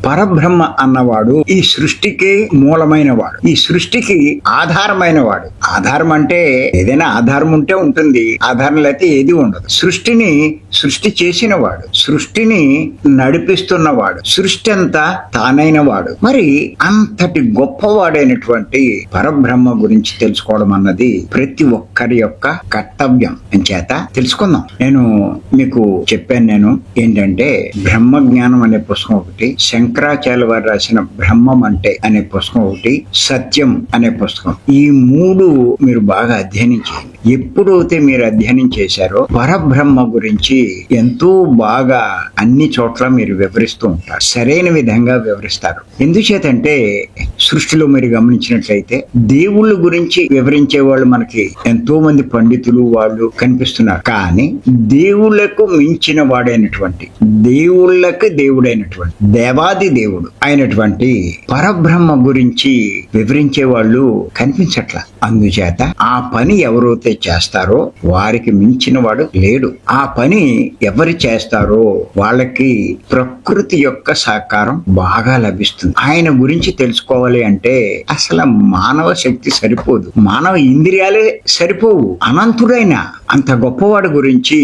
పరబ్రహ్మ అన్నవాడు ఈ సృష్టికి మూలమైన వాడు, ఈ సృష్టికి ఆధారమైన వాడు. ఆధారం అంటే ఏదైనా ఆధారం ఉంటే ఉంటుంది, ఆధారం లేకపోతే ఏది ఉండదు. సృష్టి చేసిన వాడు, సృష్టిని నడిపిస్తున్నవాడు, సృష్టి అంతా తానైన వాడు. మరి అంతటి గొప్పవాడైనటువంటి పరబ్రహ్మ గురించి తెలుసుకోవడం అన్నది ప్రతి ఒక్కరి యొక్క కర్తవ్యం. చేత తెలుసుకుందాం. నేను మీకు చెప్పాను ఏంటంటే బ్రహ్మ జ్ఞానం అనే పుస్తకం ఒకటి, శంకరాచార్య వారు రాసిన బ్రహ్మం అంటే అనే పుస్తకం ఒకటి, సత్యం అనే పుస్తకం. ఈ మూడు మీరు బాగా అధ్యయనం చేయండి. ఎప్పుడైతే మీరు అధ్యయనం చేశారో పరబ్రహ్మ గురించి ఎంతో బాగా అన్ని చోట్ల మీరు వివరిస్తూ ఉంటారు, సరైన విధంగా వివరిస్తారు. ఎందుచేతంటే సృష్టిలో మీరు గమనించినట్లయితే దేవుళ్ళ గురించి వివరించే వాళ్ళు మనకి ఎంతో మంది పండితులు వాళ్ళు కనిపిస్తున్నారు. కానీ దేవుళ్లకు మించిన వాడైనటువంటి, దేవుళ్ళకి దేవుడైనటువంటి, దేవాది దేవుడు అయినటువంటి పరబ్రహ్మ గురించి వివరించే వాళ్ళు కనిపించట్ల. అందుచేత ఆ పని ఎవరైతే చేస్తారో వారికి మించిన వాడు లేడు. ఆ పని ఎవరు చేస్తారో వాళ్ళకి ప్రకృతి యొక్క సహకారం బాగా లభిస్తుంది. ఆయన గురించి తెలుసుకోవాలి అంటే అసలు మానవ శక్తి సరిపోదు, మానవ ఇంద్రియాలే సరిపోవు. అనంతుడైన అంత గొప్పవాడు గురించి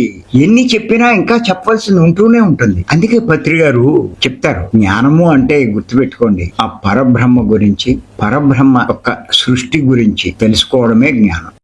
ఎన్ని చెప్పినా ఇంకా చెప్పవలసింది ఉంటూనే ఉంటుంది. అందుకే పత్రి గారు చెప్తారు, జ్ఞానము అంటే గుర్తుపెట్టుకోండి, ఆ పరబ్రహ్మ గురించి, పరబ్రహ్మ యొక్క సృష్టి గురించి తెలుసుకోవడమే జ్ఞానం.